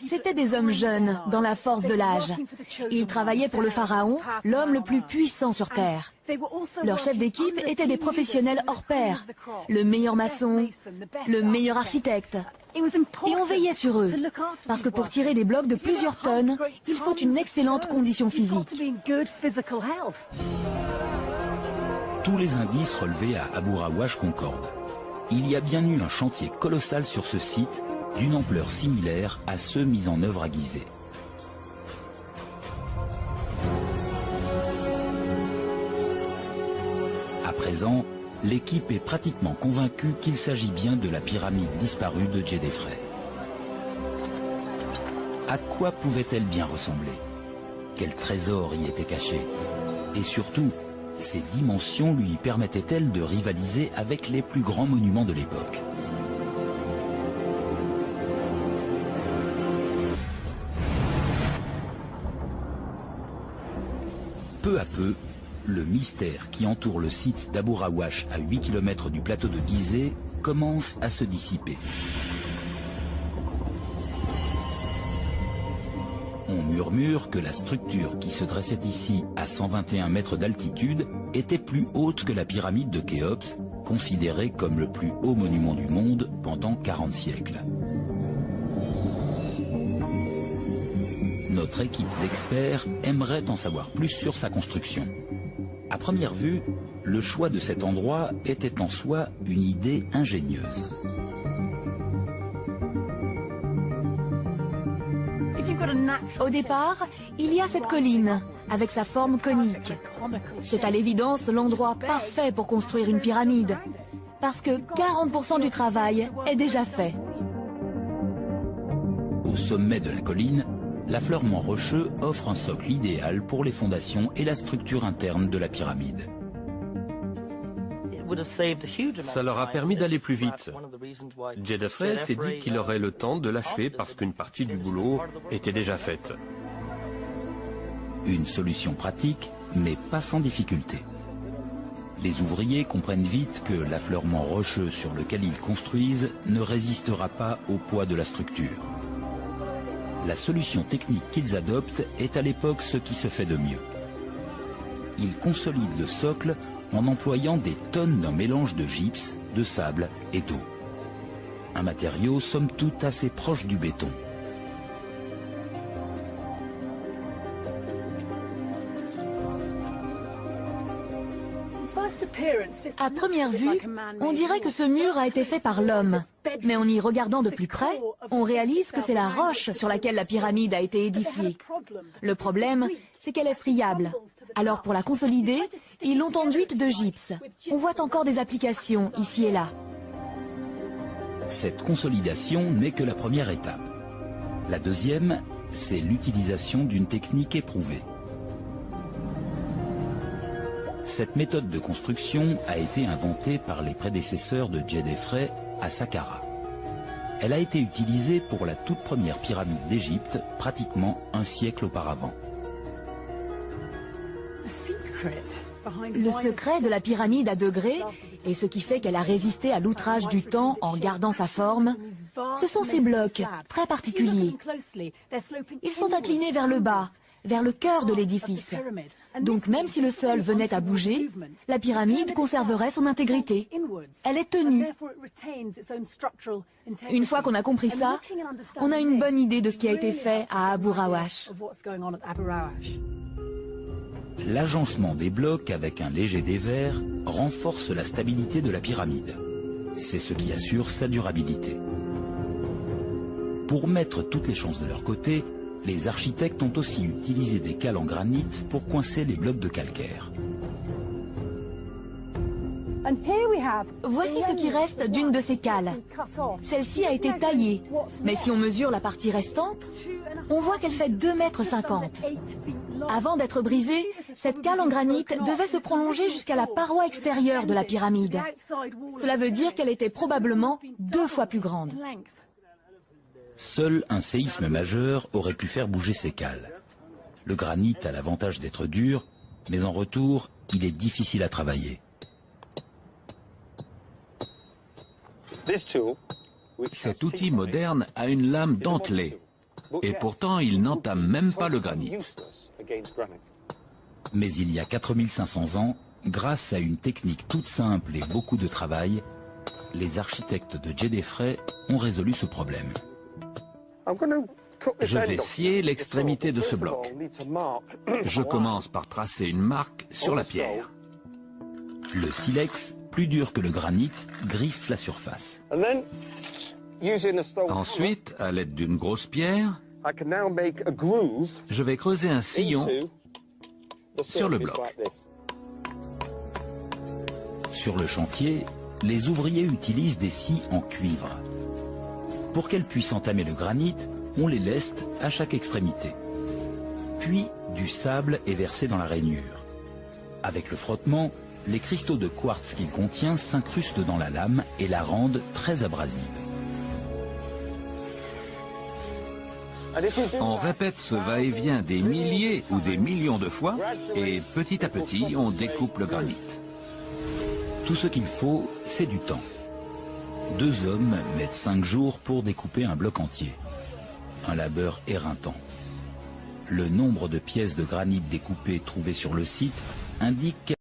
[SPEAKER 3] C'étaient des hommes jeunes, dans la force de l'âge. Ils travaillaient pour le pharaon, l'homme le plus puissant sur Terre. Leurs chefs d'équipe étaient des professionnels hors pair, le meilleur maçon, le meilleur architecte. Et on veillait sur eux, parce que pour tirer des blocs de plusieurs tonnes, il faut une excellente condition physique.
[SPEAKER 1] Tous les indices relevés à Abu Rawash concordent. Il y a bien eu un chantier colossal sur ce site, d'une ampleur similaire à ceux mis en œuvre à Gizeh. À présent, l'équipe est pratiquement convaincue qu'il s'agit bien de la pyramide disparue de Djedefre. À quoi pouvait-elle bien ressembler? Quel trésor y était caché? Et surtout, ses dimensions lui permettaient-elles de rivaliser avec les plus grands monuments de l'époque? Peu à peu, le mystère qui entoure le site d'Abu Rawash à 8 km du plateau de Gizeh commence à se dissiper. On murmure que la structure qui se dressait ici à 121 mètres d'altitude était plus haute que la pyramide de Khéops, considérée comme le plus haut monument du monde pendant 40 siècles. Notre équipe d'experts aimerait en savoir plus sur sa construction. À première vue, le choix de cet endroit était en soi une idée ingénieuse.
[SPEAKER 3] Au départ, il y a cette colline, avec sa forme conique. C'est à l'évidence l'endroit parfait pour construire une pyramide, parce que 40% du travail est déjà fait.
[SPEAKER 1] Au sommet de la colline, l'affleurement rocheux offre un socle idéal pour les fondations et la structure interne de la pyramide.
[SPEAKER 4] Ça leur a permis d'aller plus vite. Djedefre s'est dit qu'il aurait le temps de l'achever parce qu'une partie du boulot était déjà faite.
[SPEAKER 1] Une solution pratique, mais pas sans difficulté. Les ouvriers comprennent vite que l'affleurement rocheux sur lequel ils construisent ne résistera pas au poids de la structure. La solution technique qu'ils adoptent est à l'époque ce qui se fait de mieux. Ils consolident le socle en employant des tonnes d'un mélange de gypse, de sable et d'eau. Un matériau somme toute assez proche du béton.
[SPEAKER 3] À première vue, on dirait que ce mur a été fait par l'homme. Mais en y regardant de plus près, on réalise que c'est la roche sur laquelle la pyramide a été édifiée. Le problème, c'est qu'elle est friable. Alors pour la consolider, ils l'ont enduite de gypse. On voit encore des applications ici et là.
[SPEAKER 1] Cette consolidation n'est que la première étape. La deuxième, c'est l'utilisation d'une technique éprouvée. Cette méthode de construction a été inventée par les prédécesseurs de Djedefre à Saqqara. Elle a été utilisée pour la toute première pyramide d'Égypte, pratiquement un siècle auparavant.
[SPEAKER 3] Le secret de la pyramide à degrés, et ce qui fait qu'elle a résisté à l'outrage du temps en gardant sa forme, ce sont ces blocs très particuliers. Ils sont inclinés vers le bas, vers le cœur de l'édifice. Donc même si le sol venait à bouger, la pyramide conserverait son intégrité. Elle est tenue. Une fois qu'on a compris ça, on a une bonne idée de ce qui a été fait à Abu Rawash.
[SPEAKER 1] L'agencement des blocs avec un léger dévers renforce la stabilité de la pyramide. C'est ce qui assure sa durabilité. Pour mettre toutes les chances de leur côté, les architectes ont aussi utilisé des cales en granit pour coincer les blocs de calcaire.
[SPEAKER 3] Voici ce qui reste d'une de ces cales. Celle-ci a été taillée, mais si on mesure la partie restante, on voit qu'elle fait 2,50 m. Avant d'être brisée, cette cale en granit devait se prolonger jusqu'à la paroi extérieure de la pyramide. Cela veut dire qu'elle était probablement 2 fois plus grande.
[SPEAKER 1] Seul un séisme majeur aurait pu faire bouger ces cales. Le granit a l'avantage d'être dur, mais en retour, il est difficile à travailler.
[SPEAKER 2] Cet outil moderne a une lame dentelée, et pourtant il n'entame même pas le granit.
[SPEAKER 1] Mais il y a 4500 ans, grâce à une technique toute simple et beaucoup de travail, les architectes de Djedefre ont résolu ce problème.
[SPEAKER 2] Je vais scier l'extrémité de ce bloc. Je commence par tracer une marque sur la pierre.
[SPEAKER 1] Le silex, plus dur que le granit, griffe la surface.
[SPEAKER 2] Ensuite, à l'aide d'une grosse pierre, je vais creuser un sillon sur le bloc.
[SPEAKER 1] Sur le chantier, les ouvriers utilisent des scies en cuivre. Pour qu'elles puissent entamer le granit, on les leste à chaque extrémité. Puis, du sable est versé dans la rainure. Avec le frottement, les cristaux de quartz qu'il contient s'incrustent dans la lame et la rendent très abrasive.
[SPEAKER 2] On répète ce va-et-vient des milliers ou des millions de fois et petit à petit, on découpe le granit.
[SPEAKER 1] Tout ce qu'il faut, c'est du temps. 2 hommes mettent 5 jours pour découper un bloc entier. Un labeur éreintant. Le nombre de pièces de granit découpées trouvées sur le site indique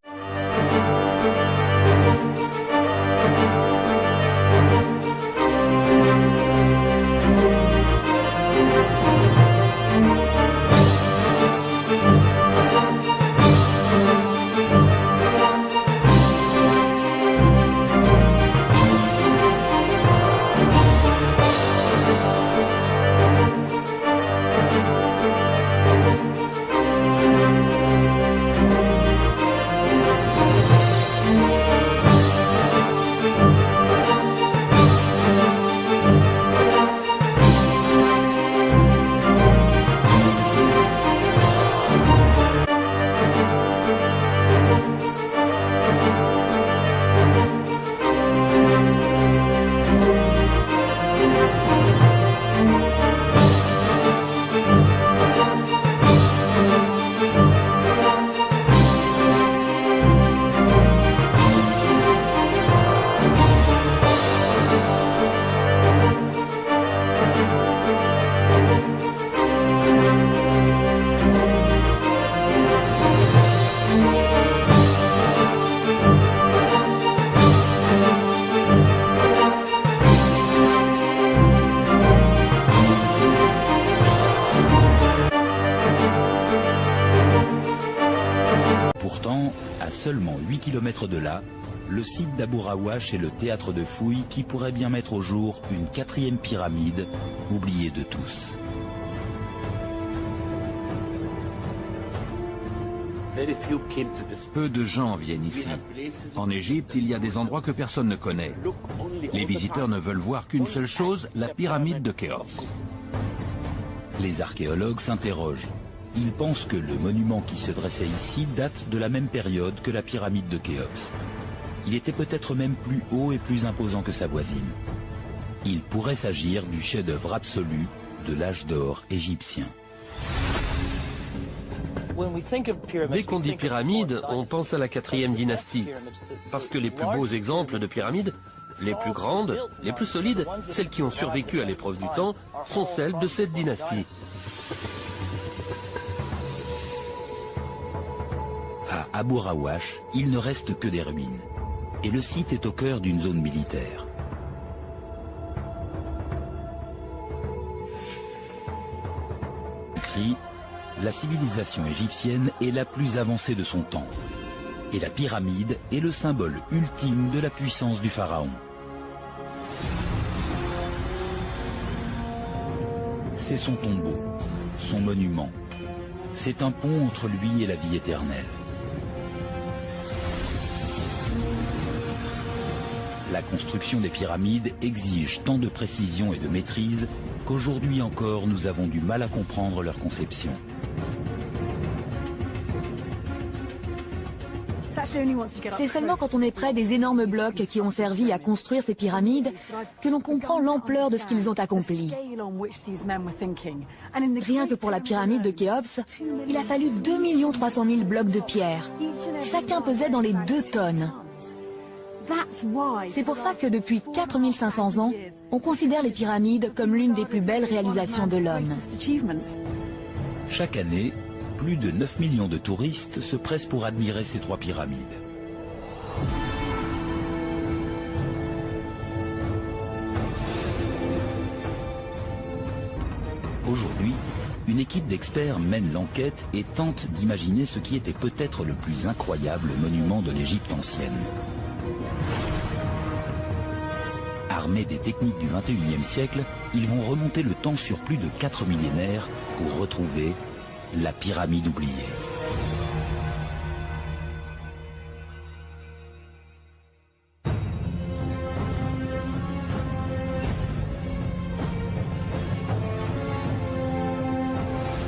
[SPEAKER 1] seulement 8 km de là, le site d'Abu Rawash est le théâtre de fouilles qui pourrait bien mettre au jour une 4e pyramide, oubliée de tous.
[SPEAKER 2] Peu de gens viennent ici. En Égypte, il y a des endroits que personne ne connaît. Les visiteurs ne veulent voir qu'une seule chose, la pyramide de Khéops.
[SPEAKER 1] Les archéologues s'interrogent. Ils pensent que le monument qui se dressait ici date de la même période que la pyramide de Khéops. Il était peut-être même plus haut et plus imposant que sa voisine. Il pourrait s'agir du chef-d'œuvre absolu de l'âge d'or égyptien.
[SPEAKER 4] Dès qu'on dit pyramide, on pense à la 4e dynastie. Parce que les plus beaux exemples de pyramides, les plus grandes, les plus solides, celles qui ont survécu à l'épreuve du temps, sont celles de cette dynastie.
[SPEAKER 1] À Abu Rawash, il ne reste que des ruines. Et le site est au cœur d'une zone militaire. La civilisation égyptienne est la plus avancée de son temps. Et la pyramide est le symbole ultime de la puissance du pharaon. C'est son tombeau, son monument. C'est un pont entre lui et la vie éternelle. La construction des pyramides exige tant de précision et de maîtrise qu'aujourd'hui encore nous avons du mal à comprendre leur conception.
[SPEAKER 3] C'est seulement quand on est près des énormes blocs qui ont servi à construire ces pyramides que l'on comprend l'ampleur de ce qu'ils ont accompli. Rien que pour la pyramide de Khéops, il a fallu 2 300 000 blocs de pierre. Chacun pesait dans les 2 tonnes. C'est pour ça que depuis 4500 ans, on considère les pyramides comme l'une des plus belles réalisations de l'homme.
[SPEAKER 1] Chaque année, plus de 9 millions de touristes se pressent pour admirer ces 3 pyramides. Aujourd'hui, une équipe d'experts mène l'enquête et tente d'imaginer ce qui était peut-être le plus incroyable monument de l'Égypte ancienne. Armés des techniques du XXIe siècle, ils vont remonter le temps sur plus de 4 millénaires pour retrouver la pyramide oubliée.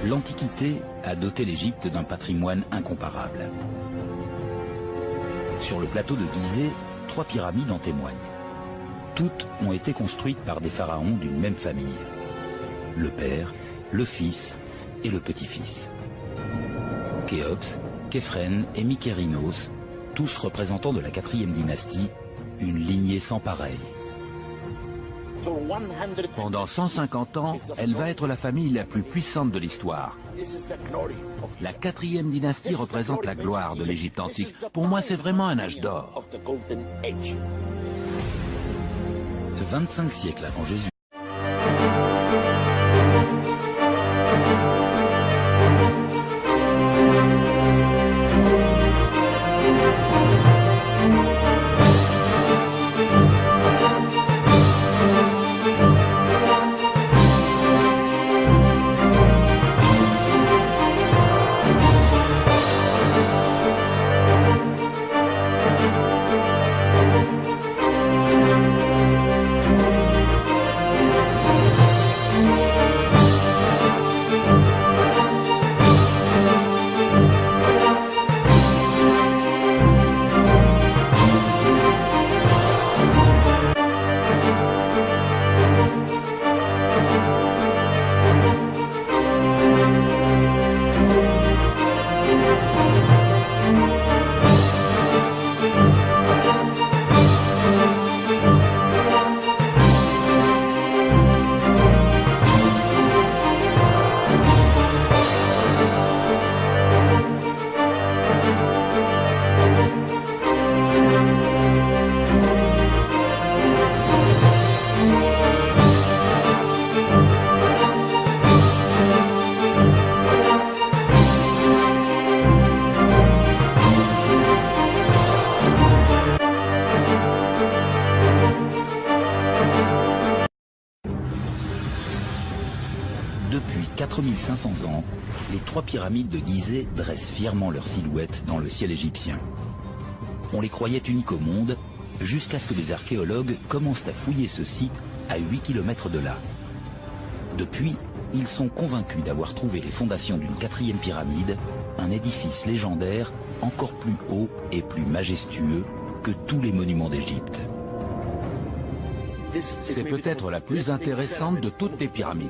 [SPEAKER 1] L'Antiquité a doté l'Égypte d'un patrimoine incomparable. Sur le plateau de Gizeh, 3 pyramides en témoignent. Toutes ont été construites par des pharaons d'une même famille. Le père, le fils et le petit-fils. Khéops, Khéphren et Mykérinos, tous représentants de la 4e dynastie, une lignée sans pareille.
[SPEAKER 2] Pendant 150 ans, elle va être la famille la plus puissante de l'histoire. La 4e dynastie représente la gloire de l'Égypte antique. Pour moi, c'est vraiment un âge d'or.
[SPEAKER 1] 25 siècles avant Jésus. Depuis 4500 ans, les 3 pyramides de Gizeh dressent fièrement leur silhouette dans le ciel égyptien. On les croyait uniques au monde, jusqu'à ce que des archéologues commencent à fouiller ce site à 8 km de là. Depuis, ils sont convaincus d'avoir trouvé les fondations d'une 4e pyramide, un édifice légendaire encore plus haut et plus majestueux que tous les monuments d'Égypte.
[SPEAKER 2] C'est peut-être la plus intéressante de toutes les pyramides.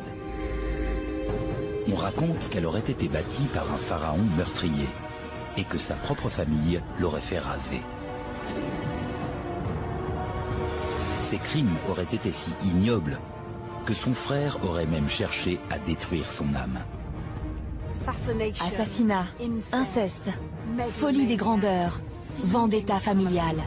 [SPEAKER 1] On raconte qu'elle aurait été bâtie par un pharaon meurtrier et que sa propre famille l'aurait fait raser. Ces crimes auraient été si ignobles que son frère aurait même cherché à détruire son âme.
[SPEAKER 3] Assassinat, inceste, folie des grandeurs, vendetta familiale.